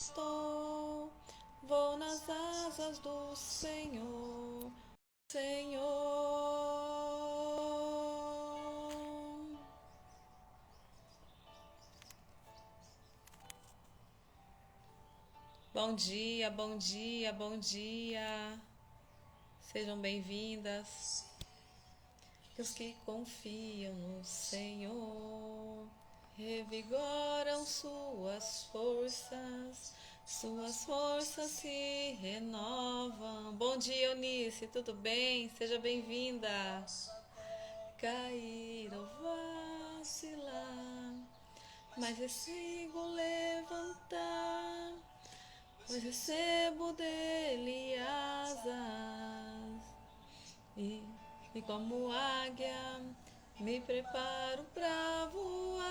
estou, vou nas asas do Senhor, Senhor. Bom dia, bom dia, bom dia. Sejam bem-vindas. Os que confiam no Senhor revigoram suas forças se renovam. Bom dia, Eunice, tudo bem? Seja bem-vinda. Cair ou vacilar, mas consigo levantar, pois recebo dele asas e como águia me preparo para voar.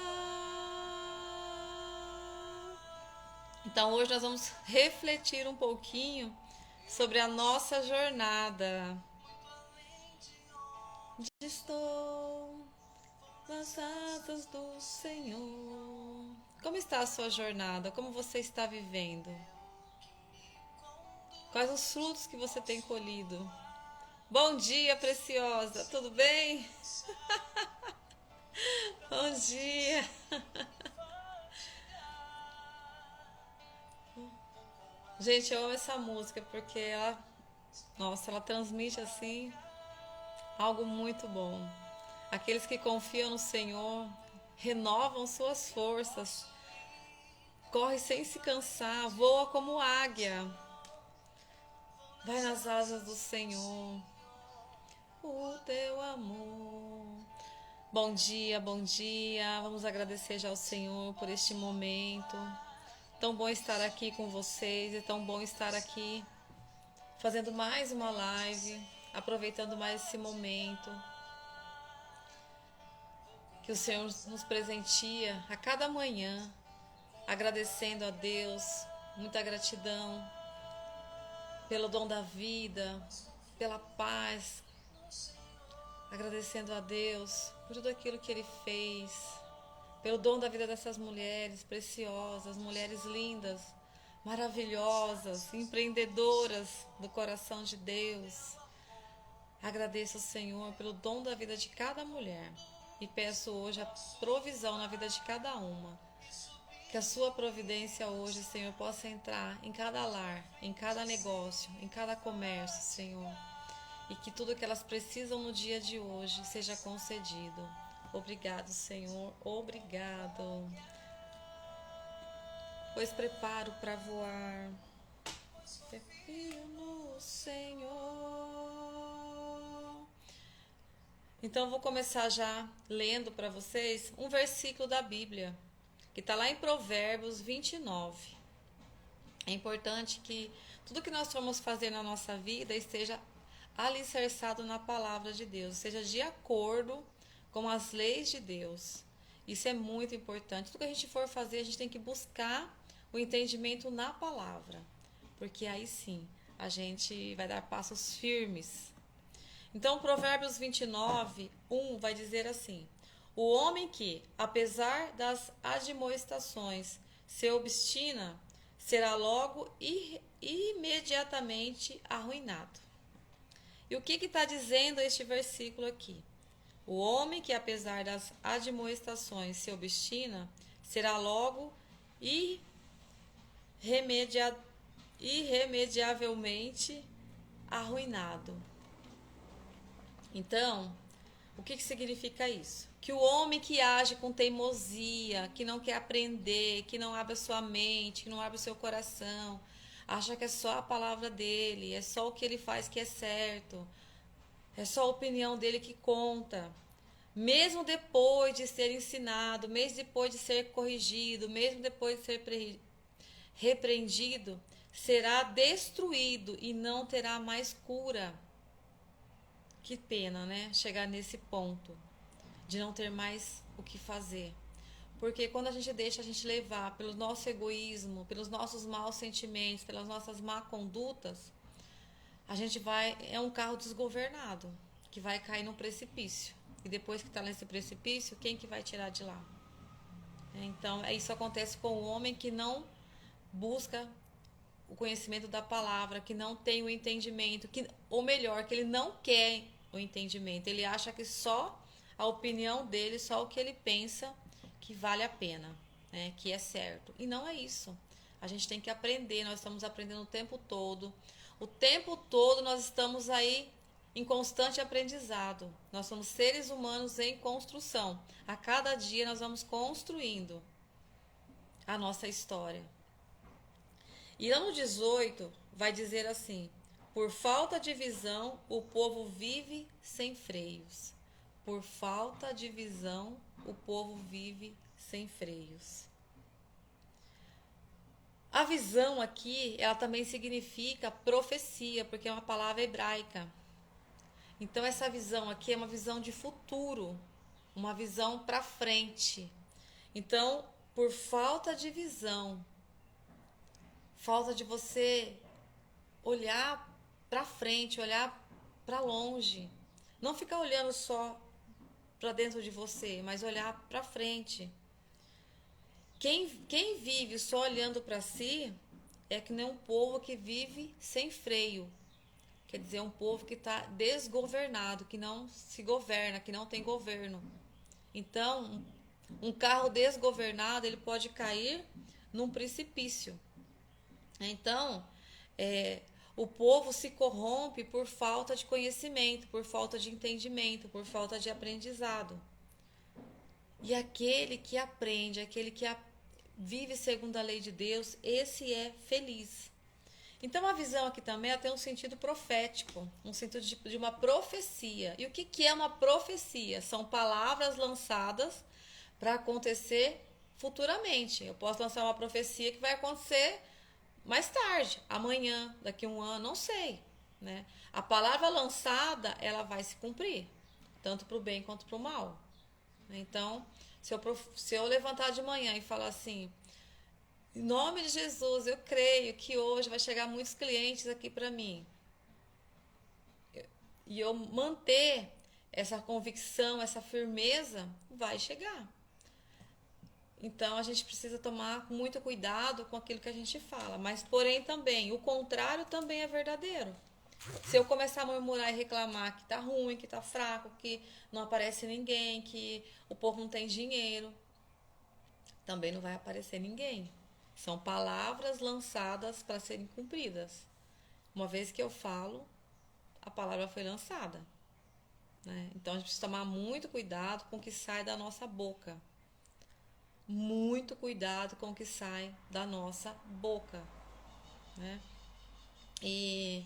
Então hoje nós vamos refletir um pouquinho sobre a nossa jornada. Estou nas asas do Senhor. Como está a sua jornada? Como você está vivendo? Quais os frutos que você tem colhido? Bom dia, preciosa. Tudo bem? Bom dia. Gente, eu amo essa música porque ela transmite assim algo muito bom. Aqueles que confiam no Senhor renovam suas forças, corre sem se cansar, voa como águia. Vai nas asas do Senhor, o teu amor. Bom dia, bom dia. Vamos agradecer já ao Senhor por este momento. Tão bom estar aqui com vocês, é tão bom estar aqui fazendo mais uma live, aproveitando mais esse momento que o Senhor nos presentia a cada manhã, agradecendo a Deus, muita gratidão pelo dom da vida, pela paz, agradecendo a Deus por tudo aquilo que Ele fez, pelo dom da vida dessas mulheres preciosas, mulheres lindas, maravilhosas, empreendedoras do coração de Deus. Agradeço ao Senhor pelo dom da vida de cada mulher e peço hoje a provisão na vida de cada uma. Que a sua providência hoje, Senhor, possa entrar em cada lar, em cada negócio, em cada comércio, Senhor. E que tudo que elas precisam no dia de hoje seja concedido. Obrigado, Senhor. Obrigado. Pois preparo para voar. Confio no Senhor. Então, vou começar já lendo para vocês um versículo da Bíblia, que está lá em Provérbios 29. É importante que tudo que nós formos fazer na nossa vida esteja alicerçado na palavra de Deus, seja de acordo com as leis de Deus. Isso é muito importante. Tudo que a gente for fazer, a gente tem que buscar o entendimento na palavra, porque aí sim a gente vai dar passos firmes. Então, Provérbios 29, 1 vai dizer assim: o homem que, apesar das admoestações, se obstina, será logo imediatamente arruinado. E o que está dizendo este versículo aqui? O homem que, apesar das admoestações, se obstina, será logo irremediavelmente arruinado. Então, o que significa isso? Que o homem que age com teimosia, que não quer aprender, que não abre a sua mente, que não abre o seu coração, acha que é só a palavra dele, é só o que ele faz que é certo, é só a opinião dele que conta. Mesmo depois de ser ensinado, mesmo depois de ser corrigido, mesmo depois de ser repreendido, será destruído e não terá mais cura. Que pena, né? Chegar nesse ponto de não ter mais o que fazer. Porque quando a gente deixa a gente levar pelo nosso egoísmo, pelos nossos maus sentimentos, pelas nossas má condutas, a gente é um carro desgovernado, que vai cair num precipício. E depois que está nesse precipício, quem que vai tirar de lá? Então, isso acontece com o homem que não busca o conhecimento da palavra, que não tem o entendimento, ou melhor, que ele não quer o entendimento. Ele acha que só a opinião dele, só o que ele pensa que vale a pena, né? Que é certo. E não é isso. A gente tem que aprender, nós estamos aprendendo o tempo todo. O tempo todo nós estamos aí em constante aprendizado. Nós somos seres humanos em construção. A cada dia nós vamos construindo a nossa história. E ano 18 vai dizer assim: por falta de visão, o povo vive sem freios. Por falta de visão, o povo vive sem freios. A visão aqui, ela também significa profecia, porque é uma palavra hebraica. Então essa visão aqui é uma visão de futuro, uma visão para frente. Então, por falta de visão, falta de você olhar para frente, olhar para longe, não ficar olhando só para dentro de você, mas olhar para frente. Quem vive só olhando para si é que nem um povo que vive sem freio. Quer dizer, um povo que está desgovernado, que não se governa, que não tem governo. Então, um carro desgovernado, ele pode cair num precipício. Então, o povo se corrompe por falta de conhecimento, por falta de entendimento, por falta de aprendizado. E aquele que aprende, aquele que vive segundo a lei de Deus, esse é feliz. Então a visão aqui também tem um sentido profético, um sentido de uma profecia. E o que é uma profecia? São palavras lançadas para acontecer futuramente. Eu posso lançar uma profecia que vai acontecer mais tarde, amanhã, daqui a um ano, não sei, né? A palavra lançada, ela vai se cumprir, tanto para o bem quanto para o mal. Então, se eu levantar de manhã e falar assim: em nome de Jesus, eu creio que hoje vai chegar muitos clientes aqui para mim, e eu manter essa convicção, essa firmeza, vai chegar. Então a gente precisa tomar muito cuidado com aquilo que a gente fala. Mas, porém, também, o contrário também é verdadeiro. Se eu começar a murmurar e reclamar que tá ruim, que tá fraco, que não aparece ninguém, que o povo não tem dinheiro, também não vai aparecer ninguém. São palavras lançadas para serem cumpridas. Uma vez que eu falo, a palavra foi lançada, né? Então a gente precisa tomar muito cuidado com o que sai da nossa boca. Muito cuidado com o que sai da nossa boca, né? E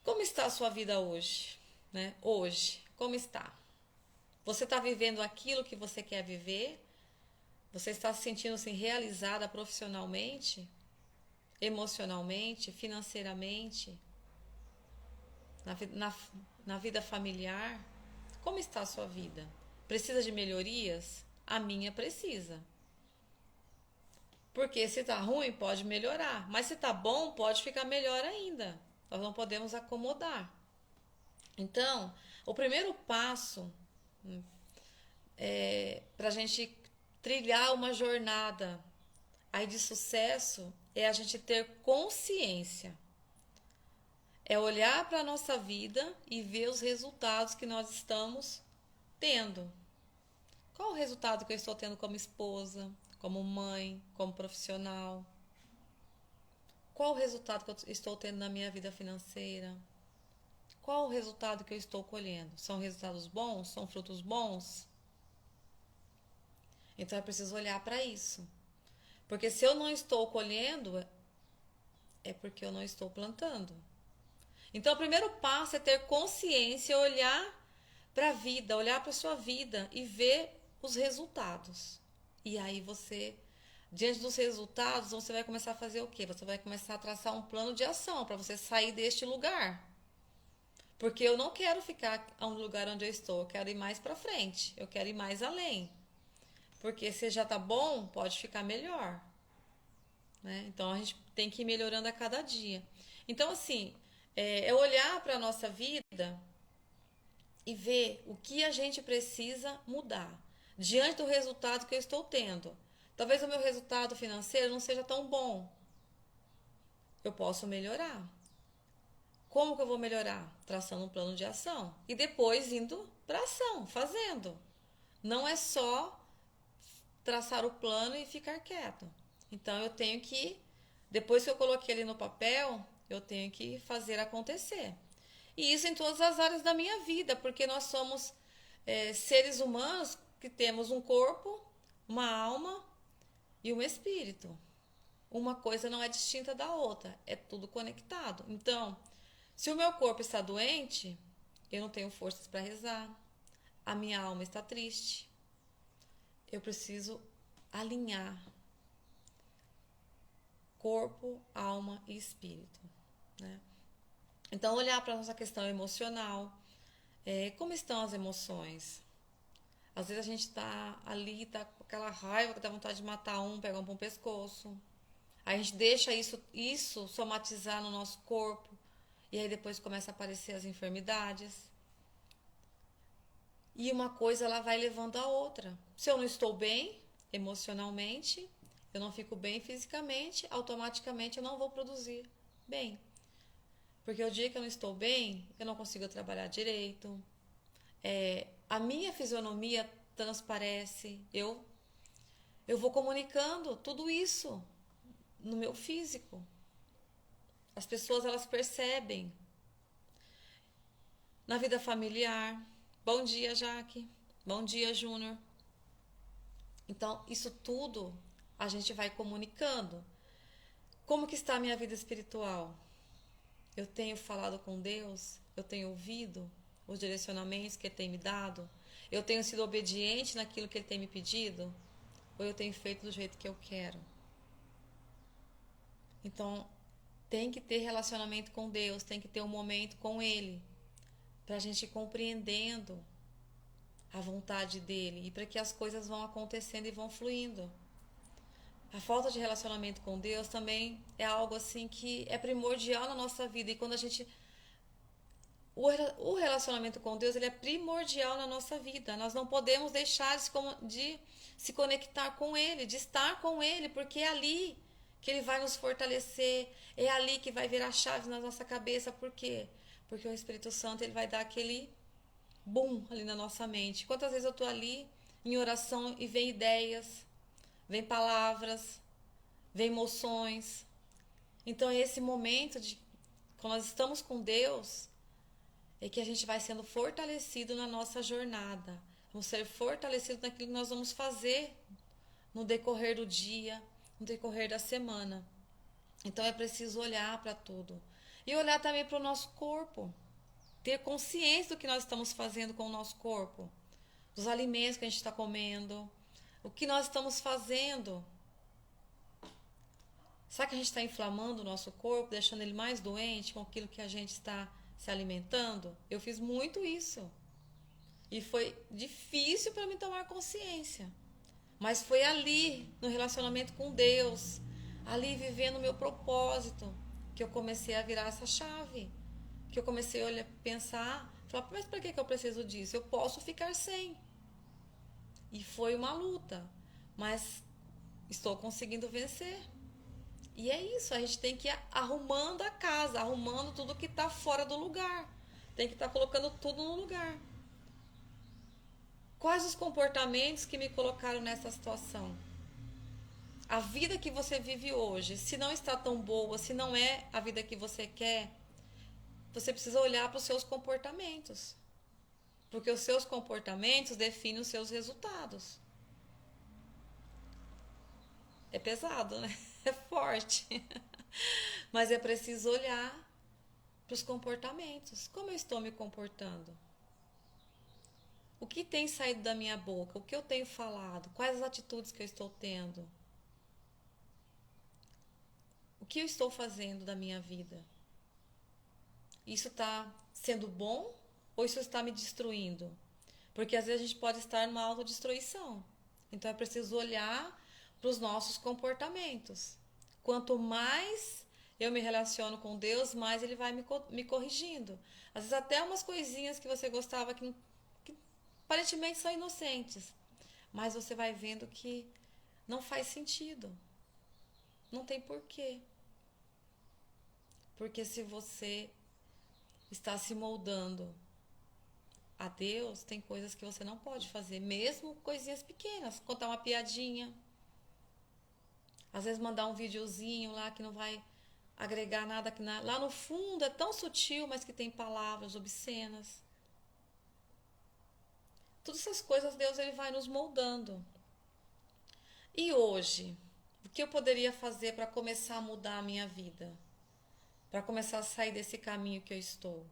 como está a sua vida hoje, né? Hoje, como está? Você está vivendo aquilo que você quer viver? Você está se sentindo assim, realizada profissionalmente, emocionalmente, financeiramente, na vida familiar? Como está a sua vida? Precisa de melhorias? A minha precisa. Porque se está ruim, pode melhorar. Mas se está bom, pode ficar melhor ainda. Nós não podemos acomodar. Então, o primeiro passo para a gente trilhar uma jornada aí de sucesso é a gente ter consciência. É olhar para a nossa vida e ver os resultados que nós estamos tendo. Qual o resultado que eu estou tendo como esposa, como mãe, como profissional? Qual o resultado que eu estou tendo na minha vida financeira? Qual o resultado que eu estou colhendo? São resultados bons? São frutos bons? Então é preciso olhar para isso. Porque se eu não estou colhendo, é porque eu não estou plantando. Então o primeiro passo é ter consciência, olhar para a vida, olhar para a sua vida e ver os resultados. E aí você, diante dos resultados, você vai começar a fazer o quê? Você vai começar a traçar um plano de ação para você sair deste lugar. Porque eu não quero ficar no lugar onde eu estou, eu quero ir mais para frente, eu quero ir mais além. Porque se já tá bom, pode ficar melhor, né? Então a gente tem que ir melhorando a cada dia. Então assim, é olhar para a nossa vida e ver o que a gente precisa mudar diante do resultado que eu estou tendo. Talvez o meu resultado financeiro não seja tão bom. Eu posso melhorar. Como que eu vou melhorar? Traçando um plano de ação. E depois indo para ação, fazendo. Não é só traçar o plano e ficar quieto. Então eu tenho que, depois que eu coloquei ele no papel, eu tenho que fazer acontecer. E isso em todas as áreas da minha vida, porque nós somos seres humanos que temos um corpo, uma alma e um espírito. Uma coisa não é distinta da outra, é tudo conectado. Então, se o meu corpo está doente, eu não tenho forças para rezar, a minha alma está triste, eu preciso alinhar corpo, alma e espírito, né? Então, olhar para a nossa questão emocional, como estão as emoções? Às vezes a gente tá ali, tá com aquela raiva, que dá vontade de matar um, pegar um pão pescoço. Aí a gente deixa isso somatizar no nosso corpo. E aí depois começa a aparecer as enfermidades. E uma coisa ela vai levando a outra. Se eu não estou bem emocionalmente, eu não fico bem fisicamente, automaticamente eu não vou produzir bem. Porque o dia que eu não estou bem, eu não consigo trabalhar direito. A minha fisionomia transparece. Eu vou comunicando tudo isso no meu físico. As pessoas elas percebem. Na vida familiar. Bom dia, Jaque. Bom dia, Júnior. Então, isso tudo a gente vai comunicando. Como que está a minha vida espiritual? Eu tenho falado com Deus? Eu tenho ouvido os direcionamentos que Ele tem me dado? Eu tenho sido obediente naquilo que Ele tem me pedido? Ou eu tenho feito do jeito que eu quero? Então, tem que ter relacionamento com Deus, tem que ter um momento com Ele, para a gente ir compreendendo a vontade dEle e para que as coisas vão acontecendo e vão fluindo. A falta de relacionamento com Deus também é algo assim que é primordial na nossa vida. E quando a gente... O relacionamento com Deus ele é primordial na nossa vida. Nós não podemos deixar de se conectar com Ele, de estar com Ele, porque é ali que Ele vai nos fortalecer, é ali que vai virar chave na nossa cabeça. Por quê? Porque o Espírito Santo ele vai dar aquele boom ali na nossa mente. Quantas vezes eu estou ali em oração e vem ideias, vem palavras, vem emoções. Então é esse momento de quando nós estamos com Deus é que a gente vai sendo fortalecido na nossa jornada. Vamos ser fortalecidos naquilo que nós vamos fazer no decorrer do dia, no decorrer da semana. Então é preciso olhar para tudo. E olhar também para o nosso corpo. Ter consciência do que nós estamos fazendo com o nosso corpo. Dos alimentos que a gente está comendo. O que nós estamos fazendo. Será que a gente está inflamando o nosso corpo, deixando ele mais doente com aquilo que a gente está se alimentando? Eu fiz muito isso. E foi difícil para mim tomar consciência. Mas foi ali, no relacionamento com Deus, ali vivendo o meu propósito, que eu comecei a virar essa chave. Que eu comecei a olhar, pensar, falar, mas para que eu preciso disso? Eu posso ficar sem. E foi uma luta, mas estou conseguindo vencer. E é isso, a gente tem que ir arrumando a casa, arrumando tudo que está fora do lugar. Tem que estar colocando tudo no lugar. Quais os comportamentos que me colocaram nessa situação? A vida que você vive hoje, se não está tão boa, se não é a vida que você quer, você precisa olhar para os seus comportamentos. Porque os seus comportamentos definem os seus resultados. É pesado, né? É forte. Mas é preciso olhar para os comportamentos. Como eu estou me comportando? O que tem saído da minha boca? O que eu tenho falado? Quais as atitudes que eu estou tendo? O que eu estou fazendo da minha vida? Isso está sendo bom ou isso está me destruindo? Porque às vezes a gente pode estar numa autodestruição. Então é preciso olhar para os nossos comportamentos. Quanto mais eu me relaciono com Deus, mais Ele vai me corrigindo. Às vezes até umas coisinhas que você gostava que aparentemente são inocentes. Mas você vai vendo que Não faz sentido. Não tem porquê. Porque se você está se moldando a Deus, tem coisas que você não pode fazer, mesmo coisinhas pequenas, contar uma piadinha, às vezes mandar um videozinho lá que não vai agregar nada, lá no fundo é tão sutil, mas que tem palavras obscenas. Todas essas coisas Deus ele vai nos moldando. E hoje, o que eu poderia fazer para começar a mudar a minha vida? Para começar a sair desse caminho que eu estou?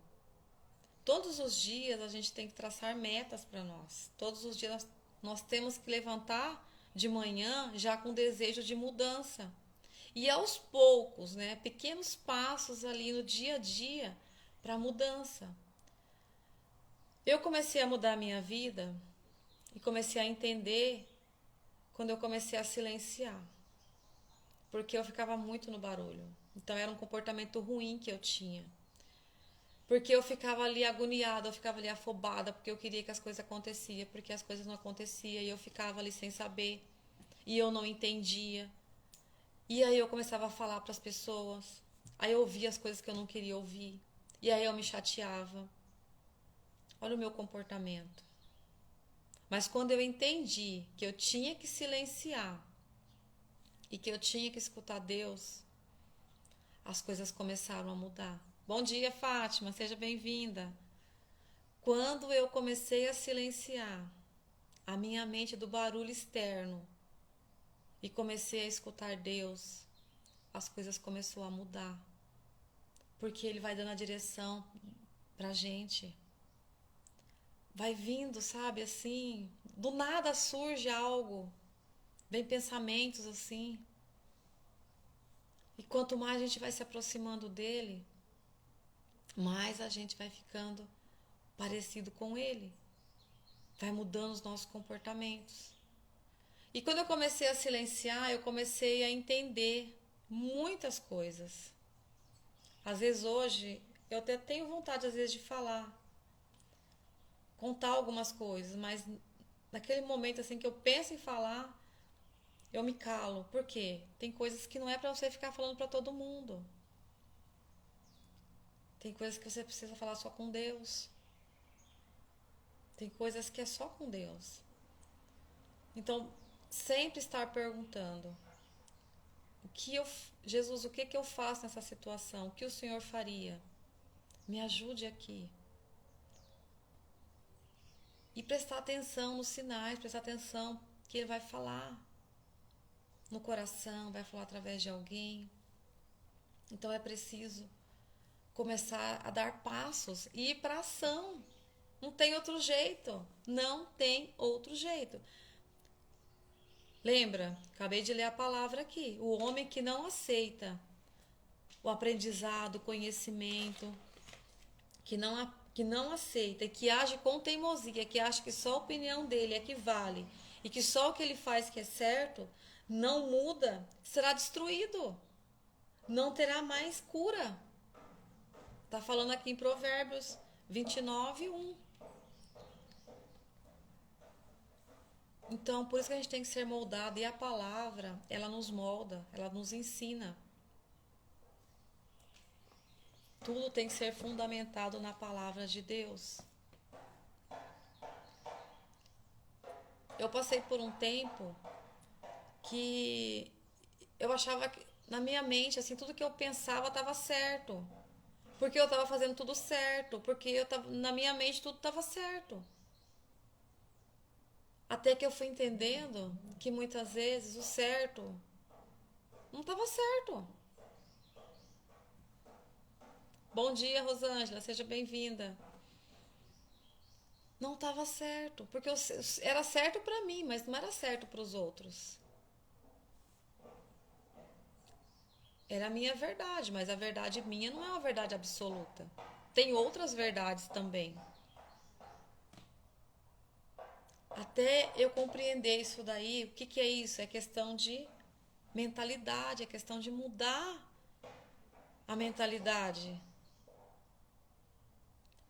Todos os dias a gente tem que traçar metas para nós. Todos os dias nós temos que levantar de manhã já com desejo de mudança. E aos poucos, né, pequenos passos ali no dia a dia para mudança. Eu comecei a mudar a minha vida e comecei a entender quando eu comecei a silenciar. Porque eu ficava muito no barulho. Então era um comportamento ruim que eu tinha. Porque eu ficava ali agoniada, eu ficava ali afobada, porque eu queria que as coisas aconteciam, porque as coisas não aconteciam e eu ficava ali sem saber. E eu não entendia. E aí eu começava a falar para as pessoas. Aí eu ouvia as coisas que eu não queria ouvir. E aí eu me chateava. Olha o meu comportamento. Mas quando eu entendi que eu tinha que silenciar e que eu tinha que escutar Deus, as coisas começaram a mudar. Bom dia, Fátima, seja bem-vinda. Quando eu comecei a silenciar a minha mente do barulho externo e comecei a escutar Deus, as coisas começaram a mudar. Porque Ele vai dando a direção pra gente. Vai vindo, sabe, assim, do nada surge algo, vem pensamentos assim. E quanto mais a gente vai se aproximando dele, mais a gente vai ficando parecido com ele. Vai mudando os nossos comportamentos. E quando eu comecei a silenciar, eu comecei a entender muitas coisas. Às vezes hoje, eu até tenho vontade às vezes de falar, contar algumas coisas, mas naquele momento assim que eu penso em falar, eu me calo. Por quê? Tem coisas que não é para você ficar falando para todo mundo. Tem coisas que você precisa falar só com Deus. Tem coisas que é só com Deus. Então, sempre estar perguntando: Jesus, o que eu faço nessa situação? O que o Senhor faria? Me ajude aqui. E prestar atenção nos sinais, prestar atenção que Ele vai falar no coração, vai falar através de alguém. Então é preciso começar a dar passos e ir para ação. Não tem outro jeito. Não tem outro jeito. Lembra? Acabei de ler a palavra aqui. O homem que não aceita o aprendizado, o conhecimento, que não aceita e que age com teimosia, que acha que só a opinião dele é que vale e que só o que ele faz que é certo, não muda, será destruído. Não terá mais cura. Está falando aqui em Provérbios 29, 1. Então, por isso que a gente tem que ser moldado. E a palavra, ela nos molda, ela nos ensina. Tudo tem que ser fundamentado na palavra de Deus. Eu passei por um tempo que eu achava que na minha mente, assim, tudo que eu pensava estava certo. Porque eu estava fazendo tudo certo. Porque na minha mente tudo estava certo. Até que eu fui entendendo que muitas vezes o certo não estava certo. Bom dia, Rosângela, seja bem-vinda. Não estava certo, porque era certo para mim, mas não era certo para os outros. Era a minha verdade, mas a verdade minha não é uma verdade absoluta. Tem outras verdades também. Até eu compreender isso daí, o que é isso? É questão de mentalidade, é questão de mudar a mentalidade.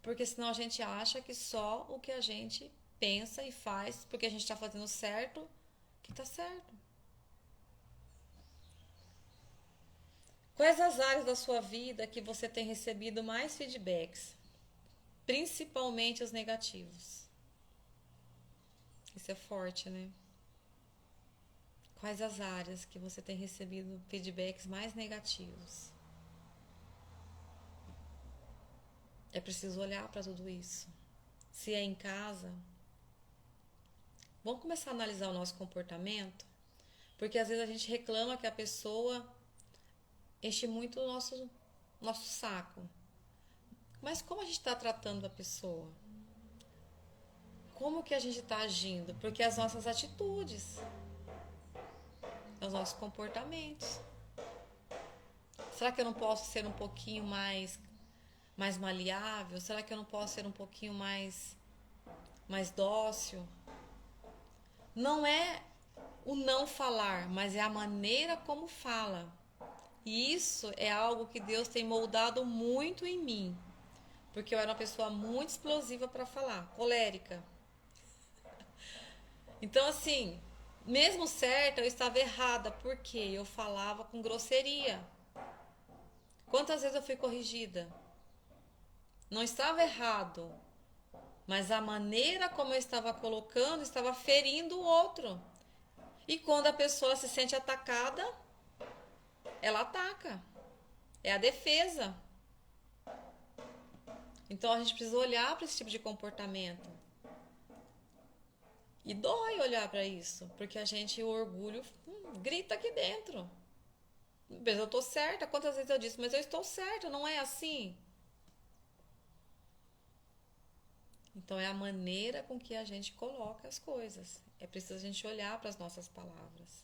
Porque senão a gente acha que só o que a gente pensa e faz, porque a gente está fazendo certo, que está certo. Quais as áreas da sua vida que você tem recebido mais feedbacks? Principalmente os negativos. Isso é forte, né? Quais as áreas que você tem recebido feedbacks mais negativos? É preciso olhar para tudo isso. Se é em casa, vamos começar a analisar o nosso comportamento, porque às vezes a gente reclama que a pessoa enche muito o nosso saco. Mas como a gente está tratando a pessoa? Como que a gente está agindo? Porque as nossas atitudes, os nossos comportamentos. Será que eu não posso ser um pouquinho mais maleável? Será que eu não posso ser um pouquinho mais dócil? Não é o não falar, mas é a maneira como fala. E isso é algo que Deus tem moldado muito em mim. Porque eu era uma pessoa muito explosiva para falar, colérica. Então, assim, mesmo certa, eu estava errada, porque eu falava com grosseria. Quantas vezes eu fui corrigida? Não estava errado, mas a maneira como eu estava colocando estava ferindo o outro. E quando a pessoa se sente atacada, ela ataca. É a defesa. Então a gente precisa olhar para esse tipo de comportamento. E dói olhar para isso, porque o orgulho grita aqui dentro. Mas eu estou certa, quantas vezes eu disse, mas eu estou certa, não é assim? Então é a maneira com que a gente coloca as coisas. É preciso a gente olhar para as nossas palavras.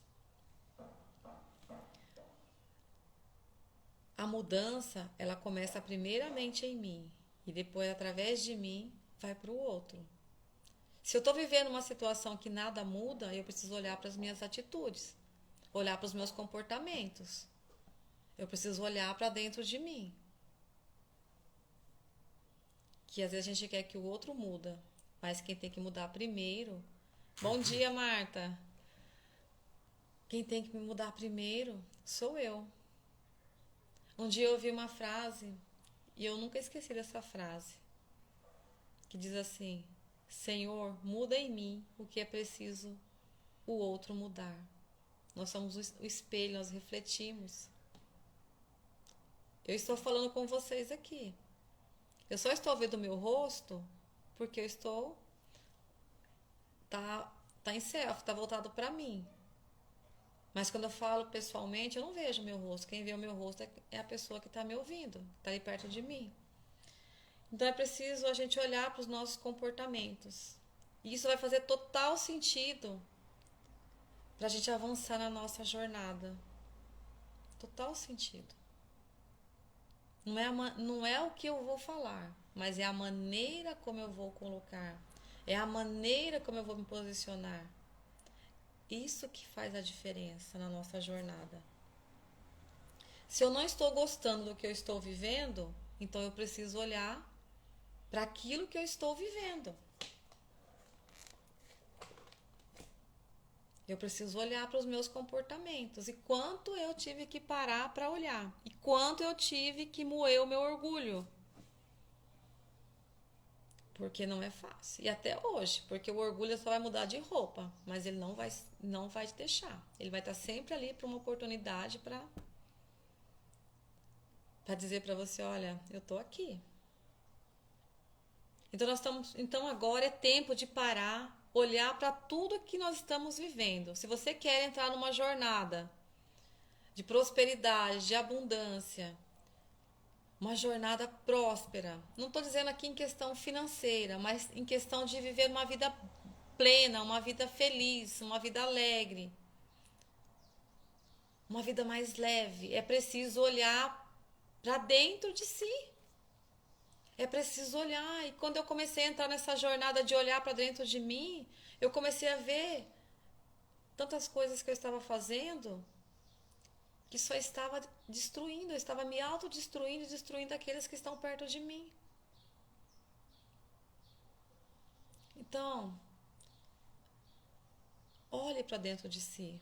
A mudança, ela começa primeiramente em mim e depois, através de mim, vai para o outro. Se eu estou vivendo uma situação que nada muda, eu preciso olhar para as minhas atitudes, olhar para os meus comportamentos. Eu preciso olhar para dentro de mim. Que às vezes a gente quer que o outro muda, mas quem tem que mudar primeiro... Bom dia, Marta. Quem tem que me mudar primeiro sou eu. Um dia eu ouvi uma frase, e eu nunca esqueci dessa frase, que diz assim: Senhor, muda em mim o que é preciso o outro mudar. Nós somos o espelho, nós refletimos. Eu estou falando com vocês aqui. Eu só estou vendo o meu rosto porque eu estou... Tá em self, tá voltado para mim. Mas quando eu falo pessoalmente, eu não vejo o meu rosto. Quem vê o meu rosto é a pessoa que está me ouvindo, que está ali perto de mim. Então é preciso a gente olhar para os nossos comportamentos. E isso vai fazer total sentido para a gente avançar na nossa jornada. Total sentido. Não é o que eu vou falar, mas é a maneira como eu vou colocar. É a maneira como eu vou me posicionar. Isso que faz a diferença na nossa jornada. Se eu não estou gostando do que eu estou vivendo, então eu preciso olhar para aquilo que eu estou vivendo. Eu preciso olhar para os meus comportamentos e quanto eu tive que parar para olhar e quanto eu tive que moer o meu orgulho. Porque não é fácil. E até hoje, porque o orgulho só vai mudar de roupa, mas ele não vai te deixar. Ele vai estar sempre ali para uma oportunidade para dizer para você, olha, eu tô aqui. Então agora é tempo de parar, olhar para tudo que nós estamos vivendo. Se você quer entrar numa jornada de prosperidade, de abundância, uma jornada próspera, não estou dizendo aqui em questão financeira, mas em questão de viver uma vida plena, uma vida feliz, uma vida alegre, uma vida mais leve, é preciso olhar para dentro de si. É preciso olhar. E quando eu comecei a entrar nessa jornada de olhar para dentro de mim, eu comecei a ver tantas coisas que eu estava fazendo que só estava destruindo, eu estava me autodestruindo e destruindo aqueles que estão perto de mim. Então, olhe para dentro de si.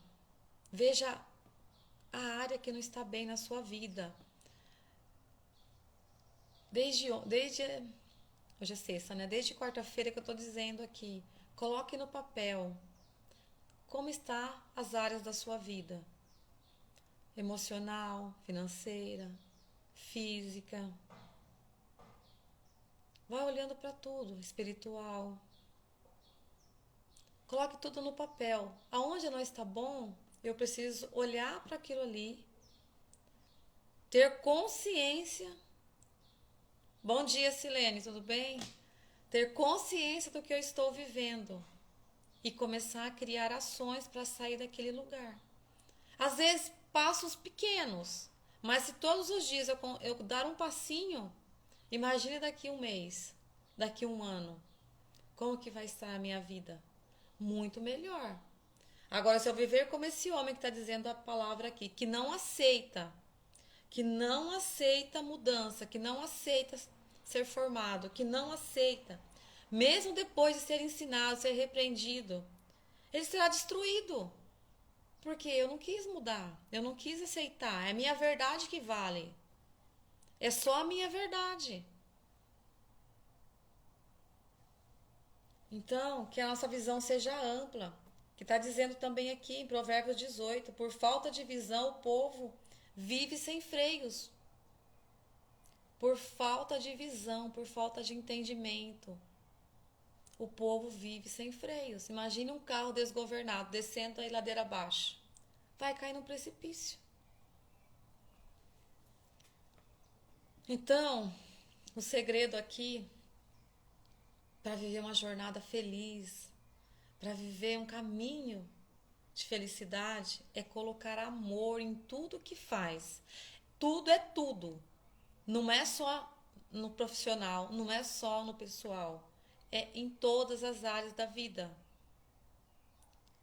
Veja a área que não está bem na sua vida. Hoje é sexta, né? Desde quarta-feira que eu estou dizendo aqui. Coloque no papel como está as áreas da sua vida. Emocional, financeira, física. Vai olhando para tudo, espiritual. Coloque tudo no papel. Aonde não está bom, eu preciso olhar para aquilo ali, ter consciência. Bom dia, Silene, tudo bem? Ter consciência do que eu estou vivendo e começar a criar ações para sair daquele lugar. Às vezes, passos pequenos, mas se todos os dias eu dar um passinho, imagine daqui um mês, daqui um ano, como que vai estar a minha vida? Muito melhor. Agora, se eu viver como esse homem que está dizendo a palavra aqui, que não aceita mudança, que não aceita ser formado, que não aceita, mesmo depois de ser ensinado, ser repreendido, ele será destruído. Porque eu não quis mudar, eu não quis aceitar, é a minha verdade que vale. É só a minha verdade. Então, que a nossa visão seja ampla, que está dizendo também aqui em Provérbios 18, por falta de visão o povo vive sem freios. Por falta de visão, por falta de entendimento, o povo vive sem freios. Imagine um carro desgovernado descendo a ladeira abaixo. Vai cair num precipício. Então, o segredo aqui para viver uma jornada feliz, para viver um caminho de felicidade, é colocar amor em tudo que faz. Tudo é tudo. Não é só no profissional, não é só no pessoal. É em todas as áreas da vida.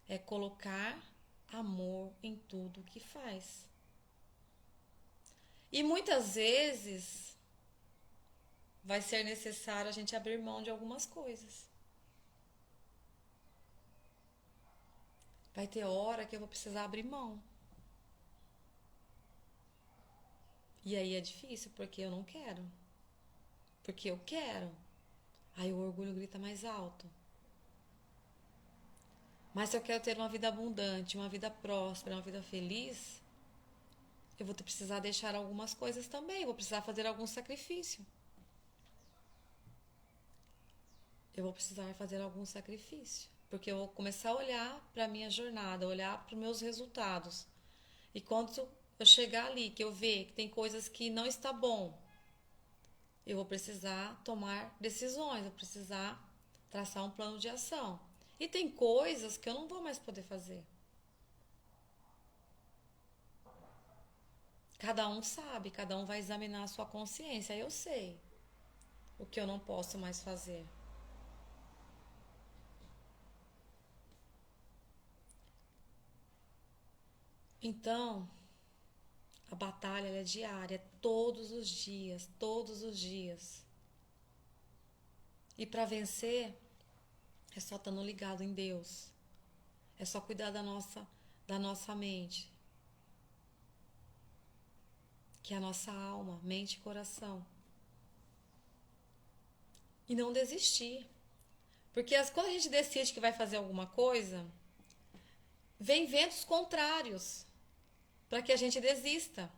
É colocar amor em tudo que faz. E muitas vezes vai ser necessário a gente abrir mão de algumas coisas. Vai ter hora que eu vou precisar abrir mão. E aí é difícil, porque eu não quero. Porque eu quero. Aí o orgulho grita mais alto. Mas se eu quero ter uma vida abundante, uma vida próspera, uma vida feliz, eu vou precisar deixar algumas coisas também. Eu vou precisar fazer algum sacrifício. Eu vou precisar fazer algum sacrifício. Porque eu vou começar a olhar para a minha jornada, olhar para os meus resultados. E quando eu chegar ali, que eu ver que tem coisas que não está bom, eu vou precisar tomar decisões, eu vou precisar traçar um plano de ação. E tem coisas que eu não vou mais poder fazer. Cada um sabe, cada um vai examinar a sua consciência. Eu sei o que eu não posso mais fazer. Então, a batalha é diária, todos os dias, todos os dias. E para vencer, é só estando ligado em Deus. É só cuidar da nossa mente, que é a nossa alma, mente e coração. E não desistir. Porque quando a gente decide que vai fazer alguma coisa, vem ventos contrários para que a gente desista.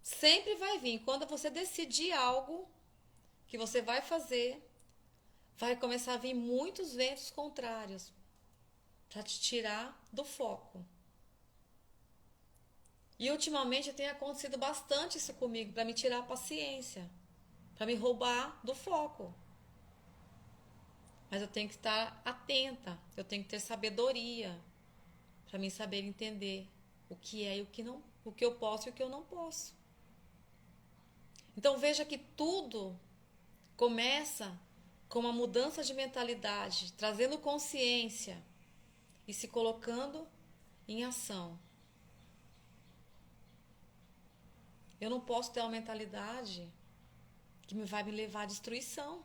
Sempre vai vir. Quando você decidir algo que você vai fazer, vai começar a vir muitos ventos contrários para te tirar do foco. E ultimamente tem acontecido bastante isso comigo, para me tirar a paciência, para me roubar do foco. Mas eu tenho que estar atenta, eu tenho que ter sabedoria para mim saber entender o que é e o que não, o que eu posso e o que eu não posso. Então veja que tudo começa com uma mudança de mentalidade, trazendo consciência e se colocando em ação. Eu não posso ter uma mentalidade que vai me levar à destruição.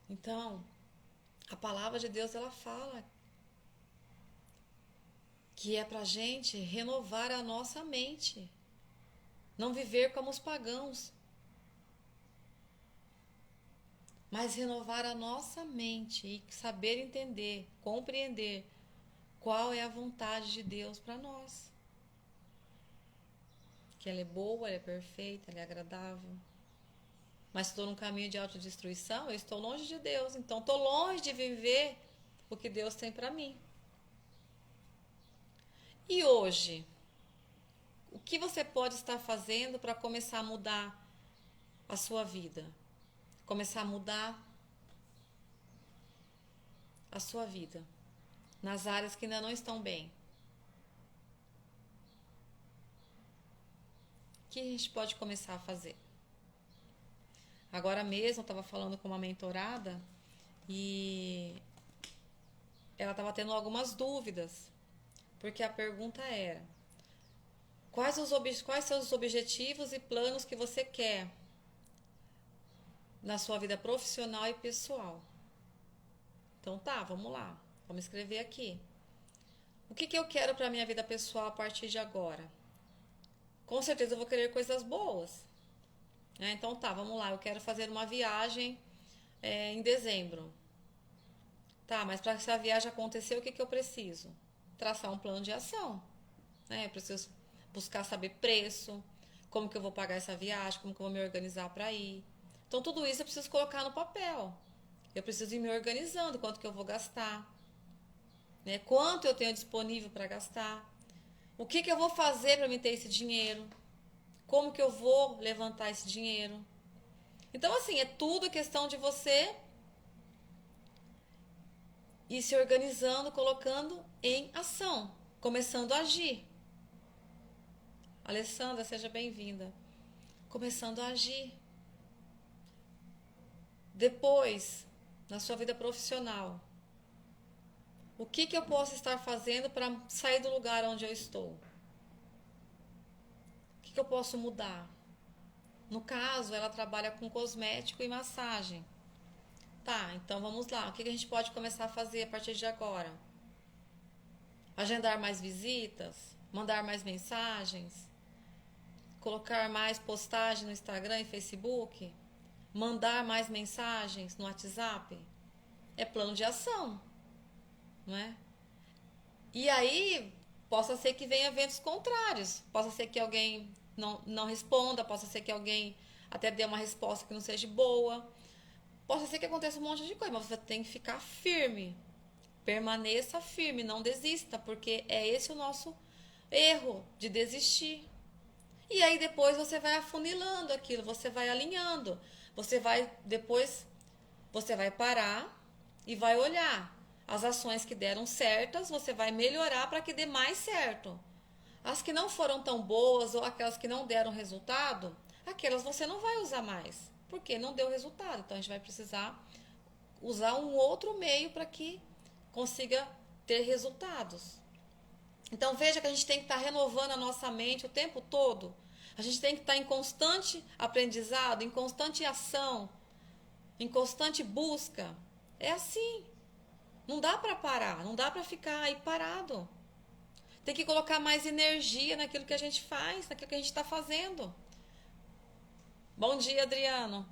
Então, A palavra de Deus, ela fala que é pra gente renovar a nossa mente, não viver como os pagãos, mas renovar a nossa mente e saber entender, compreender qual é a vontade de Deus para nós. Que ela é boa, ela é perfeita, ela é agradável. Mas estou num caminho de autodestruição, eu estou longe de Deus. Então estou longe de viver o que Deus tem para mim. E hoje, o que você pode estar fazendo para começar a mudar a sua vida? Começar a mudar a sua vida nas áreas que ainda não estão bem. O que a gente pode começar a fazer? Agora mesmo eu estava falando com uma mentorada e ela estava tendo algumas dúvidas, porque a pergunta era: quais são os objetivos e planos que você quer na sua vida profissional e pessoal? Então tá, vamos lá, vamos escrever aqui. O que eu quero para a minha vida pessoal a partir de agora? Com certeza eu vou querer coisas boas. Então tá, vamos lá, eu quero fazer uma viagem em dezembro. Tá, mas para essa viagem acontecer, o que eu preciso? Traçar um plano de ação. Eu preciso buscar saber preço, como que eu vou pagar essa viagem, como que eu vou me organizar para ir. Então tudo isso eu preciso colocar no papel. Eu preciso ir me organizando, quanto que eu vou gastar, quanto eu tenho disponível para gastar, o que eu vou fazer para me ter esse dinheiro, como que eu vou levantar esse dinheiro. Então assim, é tudo questão de você ir se organizando, colocando em ação, começando a agir. Alessandra, seja bem-vinda. Começando a agir. Depois, na sua vida profissional, o que eu posso estar fazendo para sair do lugar onde eu estou? O que eu posso mudar? No caso, ela trabalha com cosmético e massagem. Tá, então vamos lá. O que a gente pode começar a fazer a partir de agora? Agendar mais visitas? Mandar mais mensagens? Colocar mais postagem no Instagram e Facebook? Mandar mais mensagens no WhatsApp? É plano de ação, não é? E aí, possa ser que venha eventos contrários. Possa ser que alguém não responda, possa ser que alguém até dê uma resposta que não seja boa. Possa ser que aconteça um monte de coisa, mas você tem que ficar firme. Permaneça firme, não desista, porque é esse o nosso erro, de desistir. E aí depois você vai afunilando aquilo, você vai alinhando. Depois você vai parar e vai olhar. As ações que deram certas, você vai melhorar para que dê mais certo. As que não foram tão boas ou aquelas que não deram resultado, aquelas você não vai usar mais, porque não deu resultado. Então a gente vai precisar usar um outro meio para que consiga ter resultados. Então veja que a gente tem que estar renovando a nossa mente o tempo todo. A gente tem que estar em constante aprendizado, em constante ação, em constante busca. É assim. Não dá para parar, não dá para ficar aí parado. Tem que colocar mais energia naquilo que a gente faz, naquilo que a gente está fazendo. Bom dia, Adriano.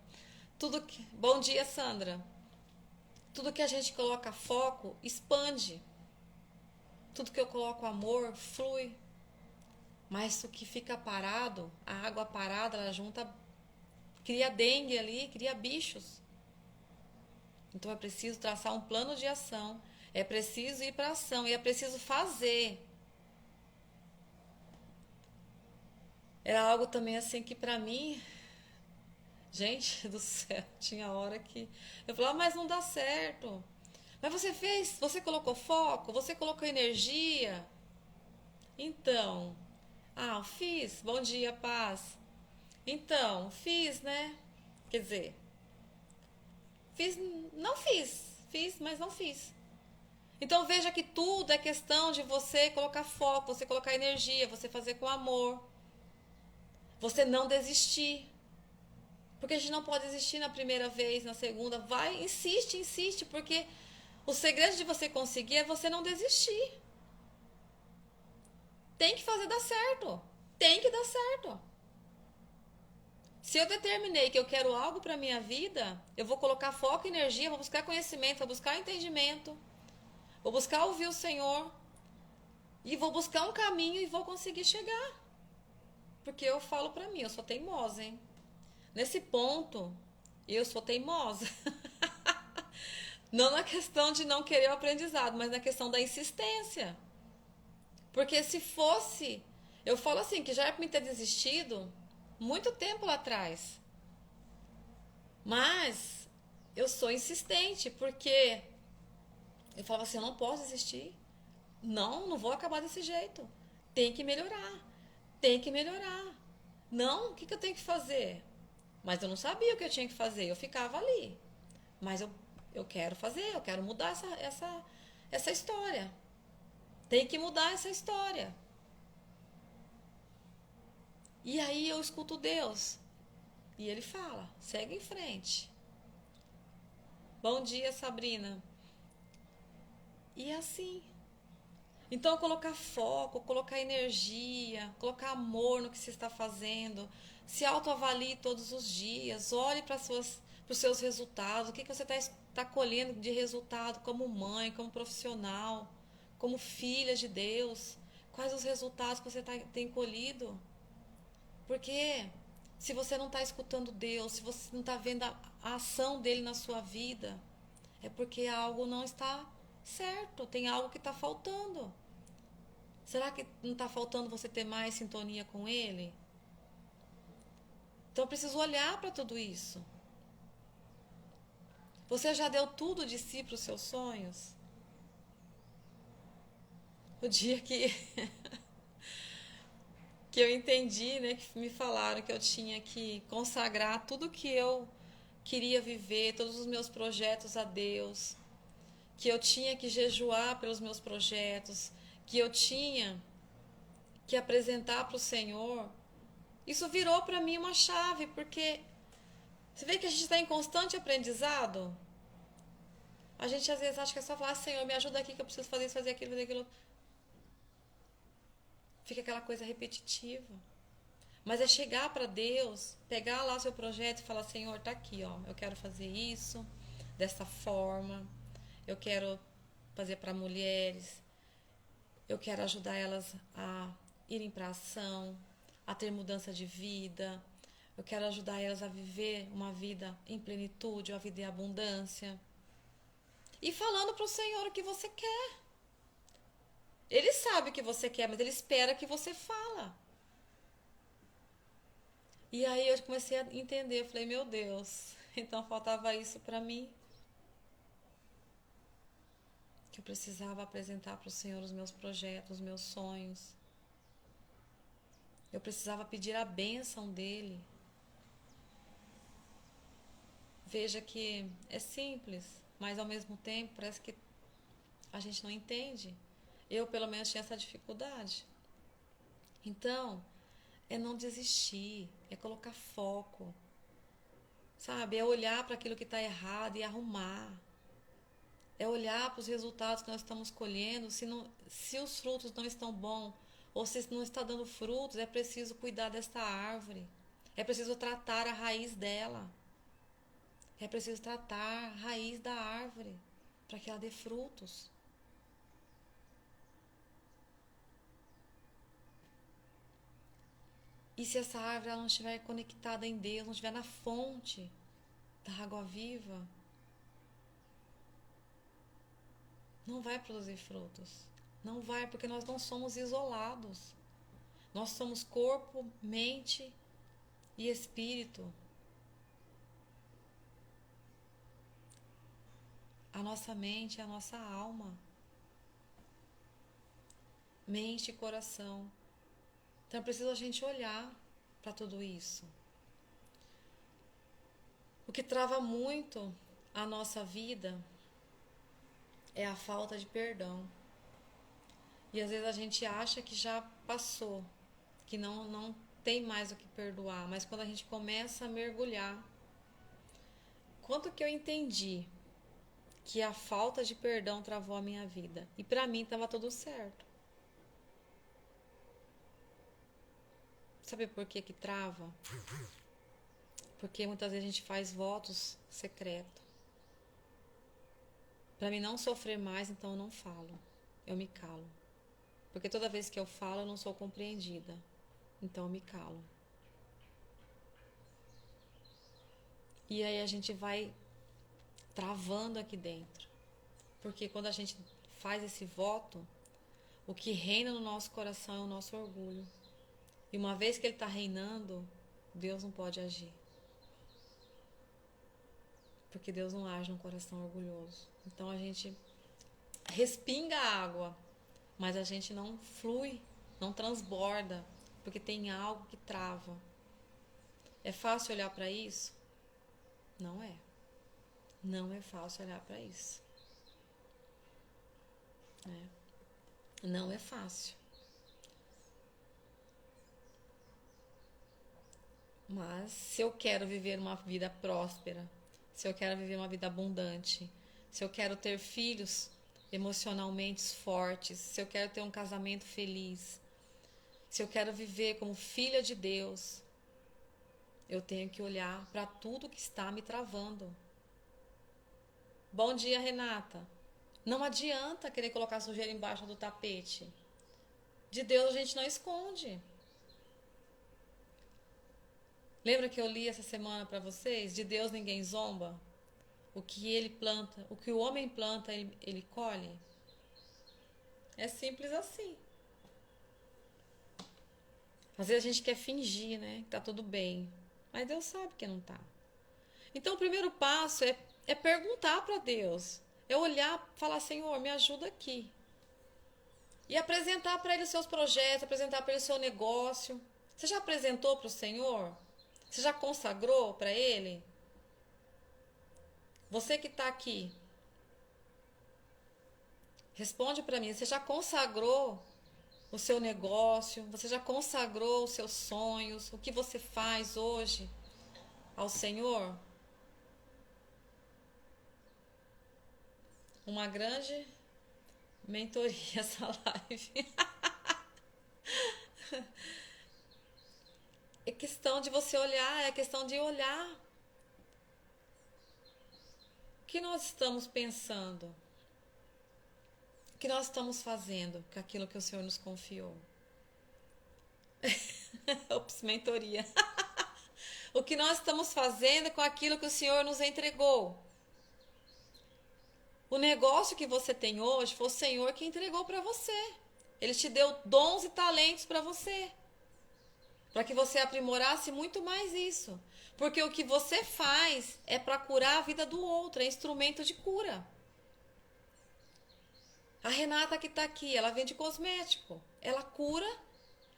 Bom dia, Sandra. Tudo que a gente coloca foco, expande. Tudo que eu coloco amor, flui. Mas o que fica parado, a água parada, ela junta, cria dengue ali, cria bichos. Então é preciso traçar um plano de ação, é preciso ir para ação e é preciso fazer. Era algo também assim que para mim, gente do céu, tinha hora que eu falava, mas não dá certo. Mas você fez, você colocou foco, você colocou energia. Então, eu fiz. Bom dia, paz. Então, fiz, né? Quer dizer, fiz, mas não fiz. Então veja que tudo é questão de você colocar foco, você colocar energia, você fazer com amor. Você não desistir. Porque a gente não pode desistir na primeira vez, na segunda. Vai, insiste, porque O segredo de você conseguir é você não desistir. Tem que fazer dar certo. Tem que dar certo. Se eu determinei que eu quero algo para minha vida, eu vou colocar foco e energia, vou buscar conhecimento, vou buscar entendimento, vou buscar ouvir o Senhor e vou buscar um caminho e vou conseguir chegar. Porque eu falo para mim, eu sou teimosa, hein? Nesse ponto, eu sou teimosa. Não na questão de não querer o aprendizado, mas na questão da insistência. Porque se fosse, eu falo assim, que já era para mim ter desistido muito tempo lá atrás. Mas eu sou insistente, porque eu falava assim, eu não posso desistir. Não, não vou acabar desse jeito. Tem que melhorar. Tem que melhorar. Não, o que eu tenho que fazer? Mas eu não sabia o que eu tinha que fazer. Eu ficava ali. Mas eu quero fazer, eu quero mudar essa história. Tem que mudar essa história. E aí eu escuto Deus. E ele fala, segue em frente. Bom dia, Sabrina. E é assim. Então, colocar foco, colocar energia, colocar amor no que você está fazendo. Se autoavalie todos os dias. Olhe para os seus resultados. O que você está colhendo de resultado como mãe, como profissional, como filha de Deus. Quais os resultados que você tem colhido? Porque se você não está escutando Deus, se você não está vendo a ação dele na sua vida, é porque algo não está certo, tem algo que está faltando. Será que não está faltando você ter mais sintonia com ele? Então eu preciso olhar para tudo isso. Você já deu tudo de si para os seus sonhos? O dia que eu entendi, né, que me falaram que eu tinha que consagrar tudo que eu queria viver, todos os meus projetos a Deus, que eu tinha que jejuar pelos meus projetos, que eu tinha que apresentar para o Senhor, isso virou para mim uma chave, porque você vê que a gente está em constante aprendizado. A gente às vezes acha que é só falar, Senhor, me ajuda aqui que eu preciso fazer isso, fazer aquilo, fazer aquilo. Fica aquela coisa repetitiva. Mas é chegar para Deus, pegar lá o seu projeto e falar, Senhor, tá aqui, ó, eu quero fazer isso dessa forma, eu quero fazer para mulheres, eu quero ajudar elas a irem para ação, a ter mudança de vida, eu quero ajudar elas a viver uma vida em plenitude, uma vida em abundância. E falando para o Senhor o que você quer. Ele sabe o que você quer, mas ele espera que você fala. E aí eu comecei a entender, eu falei, meu Deus, então faltava isso para mim. Que eu precisava apresentar para o Senhor os meus projetos, os meus sonhos. Eu precisava pedir a bênção dele. Veja que é simples, mas ao mesmo tempo parece que a gente não entende. Eu, pelo menos, tinha essa dificuldade. Então, é não desistir, é colocar foco, sabe? É olhar para aquilo que está errado e arrumar. É olhar para os resultados que nós estamos colhendo, se os frutos não estão bons, ou se não está dando frutos, é preciso cuidar desta árvore. É preciso tratar a raiz dela. É preciso tratar a raiz da árvore para que ela dê frutos. E se essa árvore ela não estiver conectada em Deus, não estiver na fonte da água viva, não vai produzir frutos. Não vai, porque nós não somos isolados. Nós somos corpo, mente e espírito. A nossa mente é a nossa alma. Mente e coração. Então é preciso a gente olhar para tudo isso. O que trava muito a nossa vida é a falta de perdão. E às vezes a gente acha que já passou, que não tem mais o que perdoar. Mas quando a gente começa a mergulhar, quanto que eu entendi que a falta de perdão travou a minha vida. E para mim estava tudo certo. Sabe por que que trava? Porque muitas vezes a gente faz votos secretos. Para mim não sofrer mais, então eu não falo. Eu me calo. Porque toda vez que eu falo, eu não sou compreendida. Então eu me calo. E aí a gente vai travando aqui dentro. Porque quando a gente faz esse voto, o que reina no nosso coração é o nosso orgulho. E uma vez que ele está reinando, Deus não pode agir. Porque Deus não age num coração orgulhoso. Então a gente respinga a água, mas a gente não flui, não transborda, porque tem algo que trava. É fácil olhar para isso? Não é. Não é fácil olhar para isso. Não é fácil. Mas se eu quero viver uma vida próspera, se eu quero viver uma vida abundante, se eu quero ter filhos emocionalmente fortes, se eu quero ter um casamento feliz, se eu quero viver como filha de Deus, eu tenho que olhar para tudo que está me travando. Bom dia, Renata. Não adianta querer colocar sujeira embaixo do tapete. De Deus a gente não esconde. Lembra que eu li essa semana para vocês? De Deus ninguém zomba. O que ele planta, o que o homem planta, ele colhe. É simples assim. Às vezes a gente quer fingir, né? Que tá tudo bem. Mas Deus sabe que não tá. Então o primeiro passo é perguntar para Deus. É olhar, falar, Senhor, me ajuda aqui. E apresentar para Ele os seus projetos, apresentar para Ele o seu negócio. Você já apresentou para o Senhor? Você já consagrou para Ele? Você que está aqui, responde para mim. Você já consagrou o seu negócio? Você já consagrou os seus sonhos? O que você faz hoje ao Senhor? Uma grande mentoria essa live. É questão de você olhar, é questão de olhar. O que nós estamos pensando? O que nós estamos fazendo com aquilo que o Senhor nos confiou? Ops, mentoria. O que nós estamos fazendo com aquilo que o Senhor nos entregou? O negócio que você tem hoje foi o Senhor que entregou para você. Ele te deu dons e talentos para você. Para que você aprimorasse muito mais isso. Porque o que você faz é para curar a vida do outro, é instrumento de cura. A Renata que está aqui, ela vende cosmético. Ela cura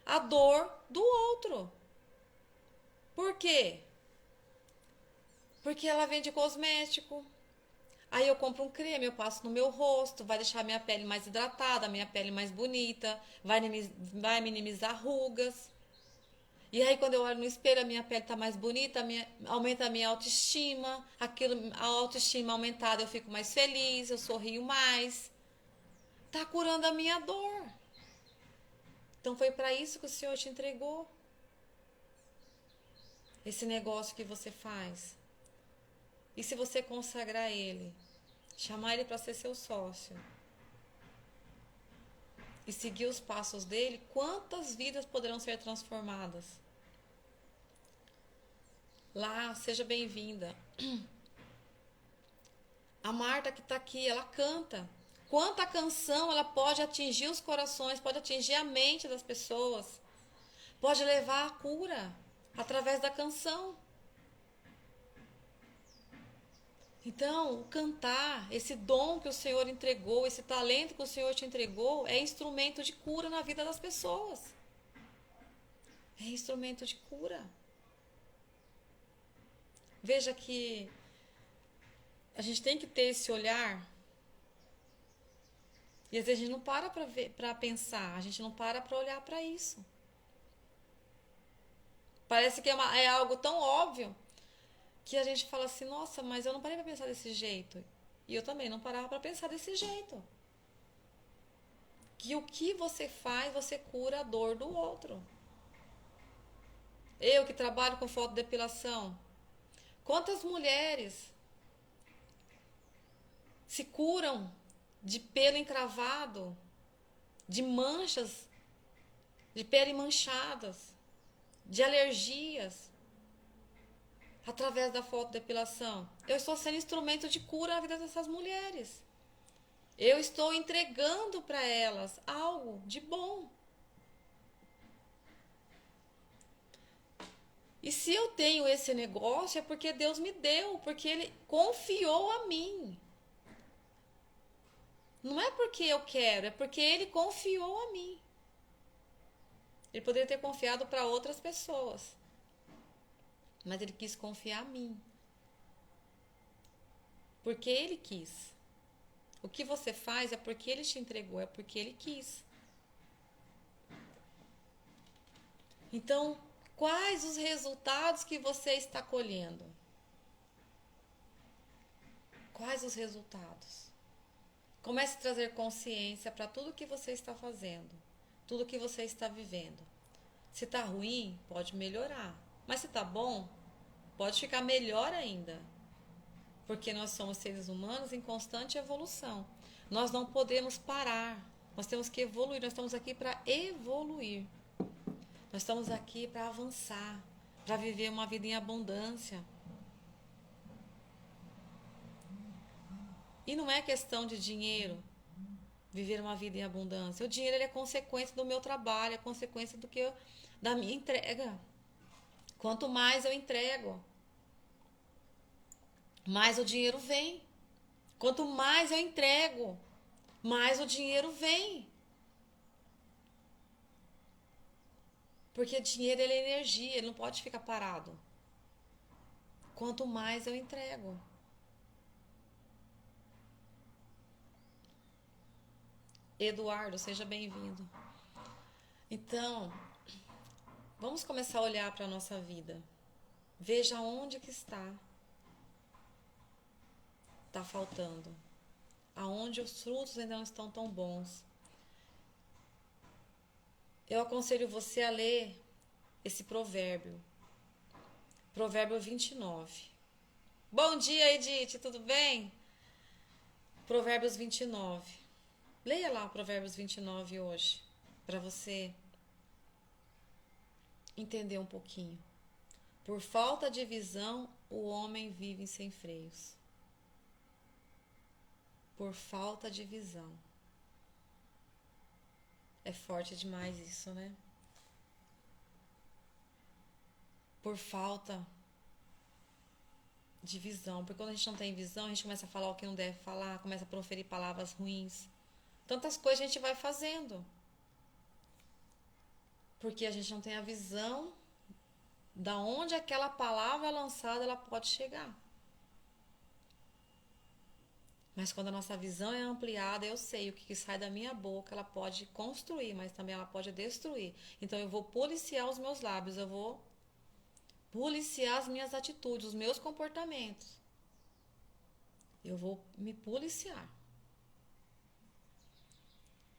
a dor do outro. Por quê? Porque ela vende cosmético. Aí eu compro um creme, eu passo no meu rosto, vai deixar minha pele mais hidratada, minha pele mais bonita, vai minimizar rugas. E aí quando eu olho no espelho, a minha pele está mais bonita, aumenta a minha autoestima, a autoestima aumentada, eu fico mais feliz, eu sorrio mais. Está curando a minha dor. Então foi para isso que o Senhor te entregou. Esse negócio que você faz. E se você consagrar ele, chamar ele para ser seu sócio e seguir os passos dele, quantas vidas poderão ser transformadas? Lá, seja bem-vinda. A Marta que está aqui, ela canta. Quanta canção ela pode atingir os corações, pode atingir a mente das pessoas, pode levar à cura através da canção. Então, o cantar, esse dom que o Senhor entregou, esse talento que o Senhor te entregou, é instrumento de cura na vida das pessoas. É instrumento de cura. Veja que a gente tem que ter esse olhar. E às vezes a gente não para para pensar, a gente não para olhar para isso. Parece que é algo tão óbvio que a gente fala assim, nossa, mas eu não parei para pensar desse jeito. E eu também não parava para pensar desse jeito. Que o que você faz, você cura a dor do outro. Eu que trabalho com fotodepilação, quantas mulheres se curam de pelo encravado, de manchas, de pele manchadas, de alergias, através da fotodepilação? Eu estou sendo instrumento de cura na vida dessas mulheres. Eu estou entregando para elas algo de bom. E se eu tenho esse negócio é porque Deus me deu, porque Ele confiou a mim. Não é porque eu quero, é porque Ele confiou a mim. Ele poderia ter confiado para outras pessoas, mas Ele quis confiar a mim. Porque Ele quis. O que você faz é porque Ele te entregou, é porque Ele quis. Então, quais os resultados que você está colhendo? Quais os resultados? Comece a trazer consciência para tudo que você está fazendo, tudo que você está vivendo. Se está ruim, pode melhorar. Mas se está bom, pode ficar melhor ainda. Porque nós somos seres humanos em constante evolução. Nós não podemos parar. Nós temos que evoluir. Nós estamos aqui para evoluir. Nós estamos aqui para avançar, para viver uma vida em abundância. E não é questão de dinheiro, viver uma vida em abundância. O dinheiro ele é consequência do meu trabalho, é consequência da minha entrega. Quanto mais eu entrego, mais o dinheiro vem. Quanto mais eu entrego, mais o dinheiro vem. Porque dinheiro ele é energia, ele não pode ficar parado. Quanto mais eu entrego. Eduardo, seja bem-vindo. Então, vamos começar a olhar para a nossa vida. Veja onde que está. Está faltando. Aonde os frutos ainda não estão tão bons. Eu aconselho você a ler esse provérbio. Provérbio 29. Bom dia, Edith, tudo bem? Provérbios 29. Leia lá o Provérbios 29 hoje, para você entender um pouquinho. Por falta de visão, o homem vive sem freios. Por falta de visão. É forte demais isso, né? Por falta de visão. Porque quando a gente não tem visão, a gente começa a falar o que não deve falar, começa a proferir palavras ruins. Tantas coisas a gente vai fazendo. Porque a gente não tem a visão da onde aquela palavra lançada ela pode chegar. Mas quando a nossa visão é ampliada, eu sei o que sai da minha boca, ela pode construir, mas também ela pode destruir. Então eu vou policiar os meus lábios, eu vou policiar as minhas atitudes, os meus comportamentos. Eu vou me policiar.